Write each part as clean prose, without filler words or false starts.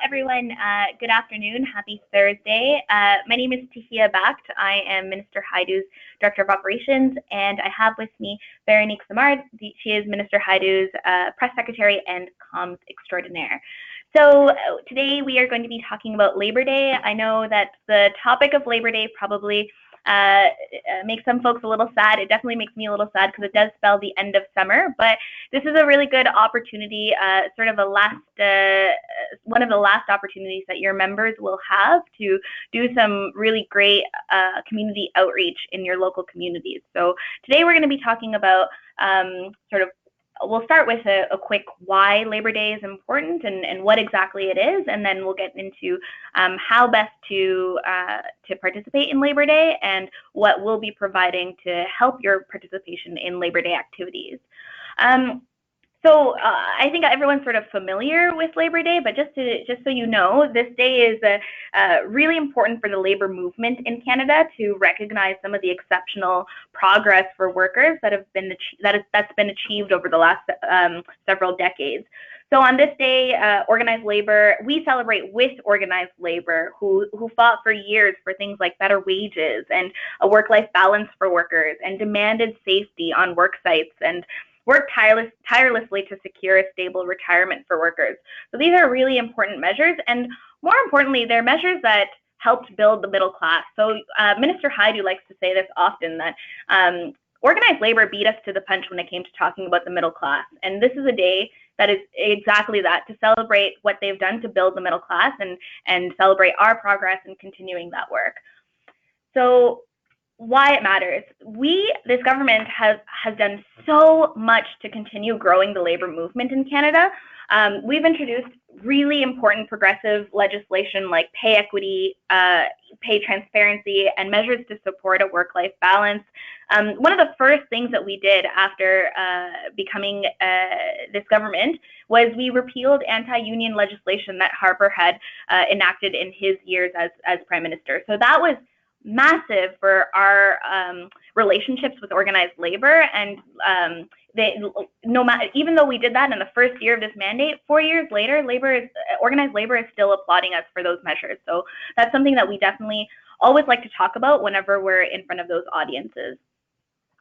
everyone. Good afternoon. Happy Thursday. My name is Tahia Bakht. I am Minister Haidu's Director of Operations, and I have with me Veronique Simard. She is Minister Haidu's Press Secretary and Comms Extraordinaire. So today we are going to be talking about Labor Day. I know that the topic of Labor Day probably makes some folks a little sad. It definitely makes me a little sad because it does spell the end of summer, but this is a really good opportunity, sort of one of the last opportunities that your members will have to do some really great community outreach in your local communities. So today we're going to be talking about we'll start with a quick why Labor Day is important and what exactly it is, and then we'll get into how best to participate in Labor Day and what we'll be providing to help your participation in Labor Day activities. So I think everyone's sort of familiar with Labor Day, but just so you know, this day is really important for the labor movement in Canada to recognize some of the exceptional progress for workers that's been achieved over the last several decades. So on this day, organized labor, we celebrate with organized labor who fought for years for things like better wages and a work-life balance for workers and demanded safety on work sites and work tirelessly to secure a stable retirement for workers. So these are really important measures, and more importantly, they're measures that helped build the middle class. So Minister Haidu likes to say this often, that organized labor beat us to the punch when it came to talking about the middle class. And this is a day that is exactly that, to celebrate what they've done to build the middle class and celebrate our progress in continuing that work. So why it matters. This government has done so much to continue growing the labor movement in Canada. We've introduced really important progressive legislation like pay equity, pay transparency, and measures to support a work-life balance. One of the first things that we did after becoming this government was we repealed anti-union legislation that Harper had enacted in his years as Prime Minister. So that was massive for our relationships with organized labor, and even though we did that in the first year of this mandate, 4 years later, organized labor is still applauding us for those measures. So that's something that we definitely always like to talk about whenever we're in front of those audiences.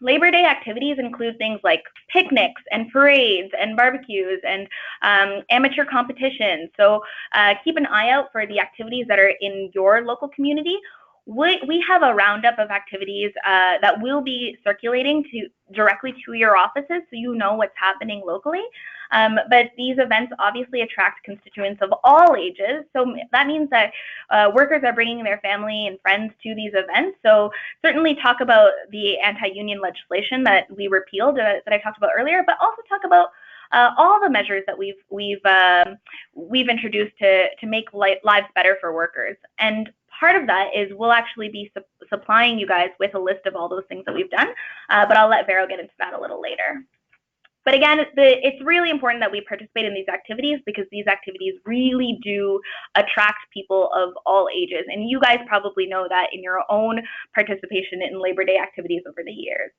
Labor Day activities include things like picnics and parades and barbecues and amateur competitions. So keep an eye out for the activities that are in your local community. We have a roundup of activities that will be circulating directly to your offices, so you know what's happening locally. But these events obviously attract constituents of all ages, so that means that workers are bringing their family and friends to these events. So certainly talk about the anti-union legislation that we repealed that I talked about earlier, but also talk about all the measures that we've introduced to make lives better for workers. And part of that is we'll actually be supplying you guys with a list of all those things that we've done, but I'll let Vero get into that a little later. But again, it's really important that we participate in these activities because these activities really do attract people of all ages. And you guys probably know that in your own participation in Labor Day activities over the years.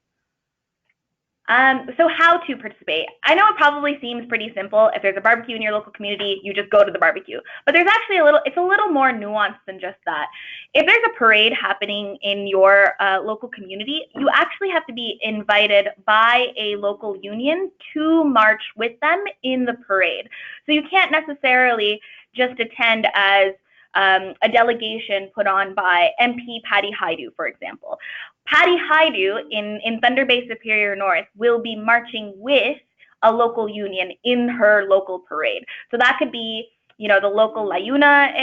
So how to participate? I know it probably seems pretty simple. If there's a barbecue in your local community, you just go to the barbecue. But there's actually it's a little more nuanced than just that. If there's a parade happening in your local community, you actually have to be invited by a local union to march with them in the parade. So you can't necessarily just attend as a delegation put on by MP Patty Haidu, for example. Patty Haidu in Thunder Bay Superior North will be marching with a local union in her local parade. So that could be, the local LAUNA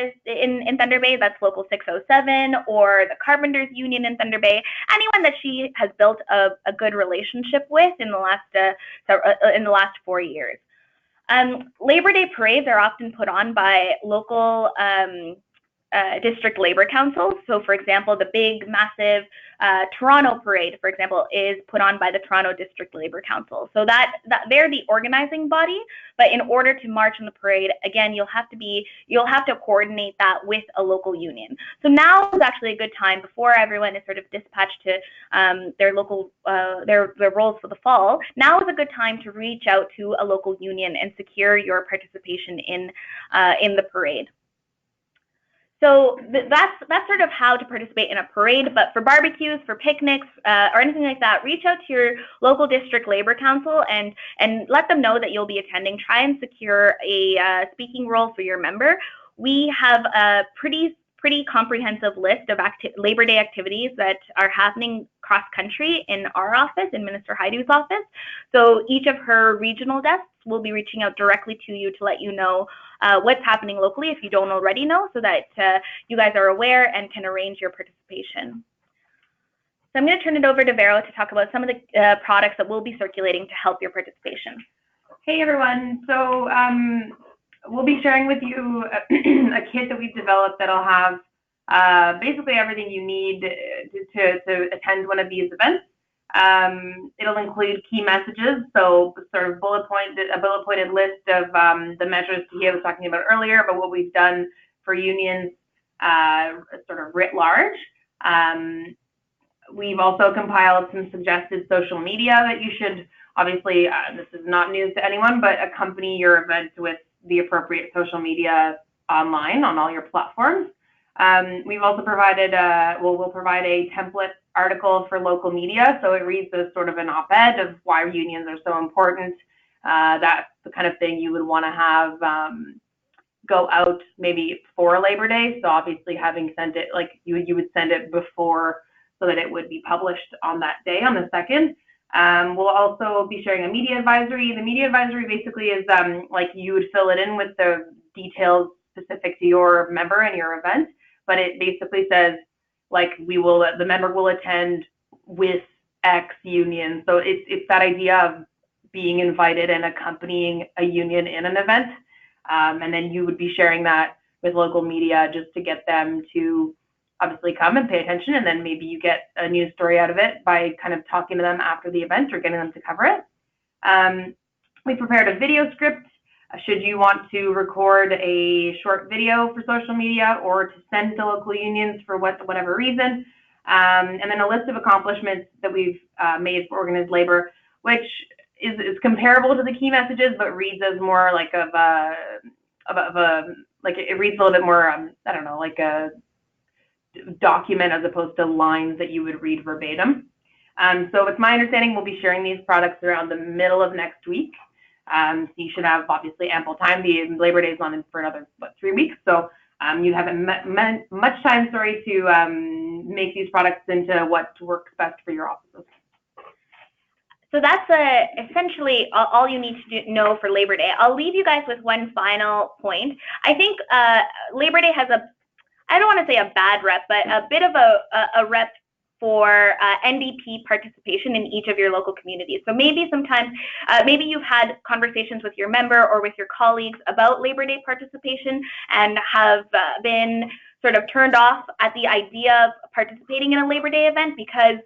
is in Thunder Bay, that's local 607, or the Carpenters Union in Thunder Bay, anyone that she has built a good relationship with in the last 4 years. Labor Day parades are often put on by local district labor councils. So, for example, the big, massive Toronto parade, for example, is put on by the Toronto District Labor Council. So that they're the organizing body, but in order to march in the parade, again, you'll have to coordinate that with a local union. So now is actually a good time, before everyone is sort of dispatched to their local their roles for the fall. Now is a good time to reach out to a local union and secure your participation in the parade. So that's sort of how to participate in a parade, but for barbecues, for picnics, or anything like that, reach out to your local district labor council and let them know that you'll be attending. Try and secure a speaking role for your member. We have a pretty comprehensive list of Labor Day activities that are happening cross country in our office, in Minister Hajdu's office. So each of her regional desks will be reaching out directly to you to let you know what's happening locally, if you don't already know, so that you guys are aware and can arrange your participation. So I'm going to turn it over to Vero to talk about some of the products that we'll be circulating to help your participation. Hey everyone, so we'll be sharing with you a kit that we've developed that'll have basically everything you need to attend one of these events. It'll include key messages, so sort of a bullet pointed list of the measures Tahia was talking about earlier, but what we've done for unions sort of writ large. We've also compiled some suggested social media that you should, obviously, this is not news to anyone, but accompany your event with the appropriate social media online on all your platforms. We've also provided, we'll provide a template article for local media, so it reads as sort of an op-ed of why unions are so important. That's the kind of thing you would want to have go out maybe for Labor Day. So obviously, having sent it, like you would send it before, so that it would be published on that day, on the 2nd. We'll also be sharing a media advisory. The media advisory basically is like you would fill it in with the details specific to your member and your event, but it basically says, like, the member will attend with X union. So it's that idea of being invited and accompanying a union in an event. And then you would be sharing that with local media just to get them to obviously come and pay attention, and then maybe you get a news story out of it by kind of talking to them after the event or getting them to cover it. We prepared a video script should you want to record a short video for social media or to send to local unions for whatever reason. And then a list of accomplishments that we've made for organized labor, which is comparable to the key messages, but reads as more like like it reads a little bit more, I don't know, like a document as opposed to lines that you would read verbatim. So it's my understanding we'll be sharing these products around the middle of next week. So you should have obviously ample time. The Labor Day is on for another 3 weeks, so you haven't much time, to make these products into what works best for your offices. So that's essentially all you need to know for Labor Day. I'll leave you guys with one final point. I think Labor Day has I don't want to say a bad rep, but a bit of a rep for NDP participation in each of your local communities. So maybe sometimes, maybe you've had conversations with your member or with your colleagues about Labor Day participation and have been sort of turned off at the idea of participating in a Labor Day event because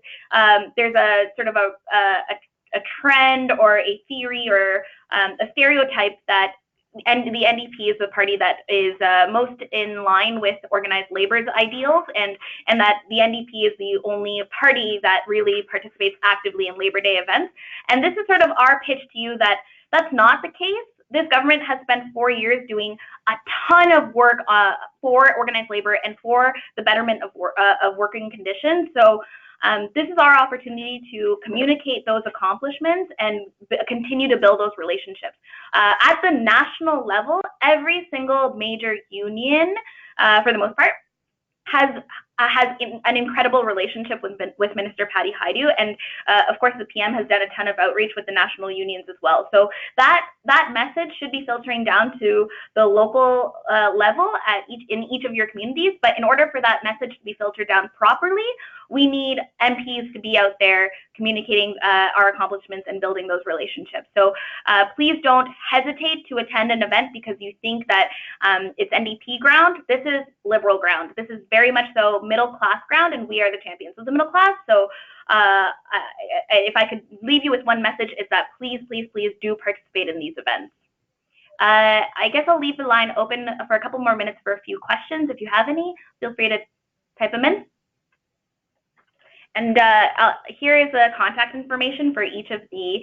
there's a sort of a trend or a theory or a stereotype that the NDP is the party that is most in line with organized labor's ideals, and that the NDP is the only party that really participates actively in Labor Day events. And this is sort of our pitch to you that that's not the case. This government has spent 4 years doing a ton of work for organized labor and for the betterment of working conditions. So this is our opportunity to communicate those accomplishments and continue to build those relationships. At the national level, every single major union, for the most part, has has an incredible relationship with Minister Patty Hajdu, and of course the PM has done a ton of outreach with the national unions as well. So that message should be filtering down to the local level in each of your communities. But in order for that message to be filtered down properly, we need MPs to be out there communicating our accomplishments and building those relationships. So please don't hesitate to attend an event because you think that it's NDP ground. This is Liberal ground. This is very much so middle class ground, and we are the champions of the middle class. So if I could leave you with one message, it's that please, please, please do participate in these events. I guess I'll leave the line open for a couple more minutes for a few questions. If you have any, feel free to type them in. And here is the contact information for each of the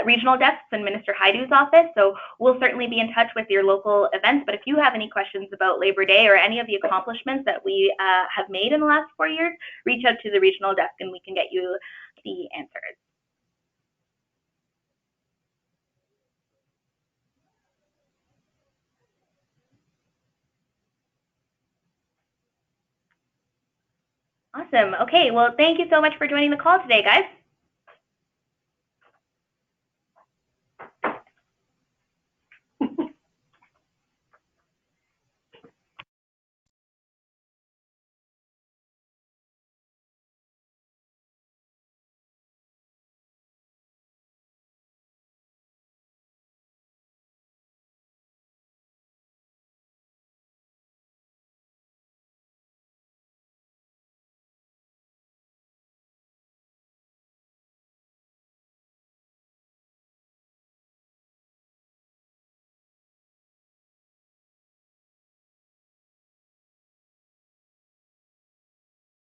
regional desks in Minister Hajdu's office. So we'll certainly be in touch with your local events. But if you have any questions about Labor Day or any of the accomplishments that we have made in the last 4 years, reach out to the regional desk and we can get you the answers. Awesome. Okay, well, thank you so much for joining the call today, guys.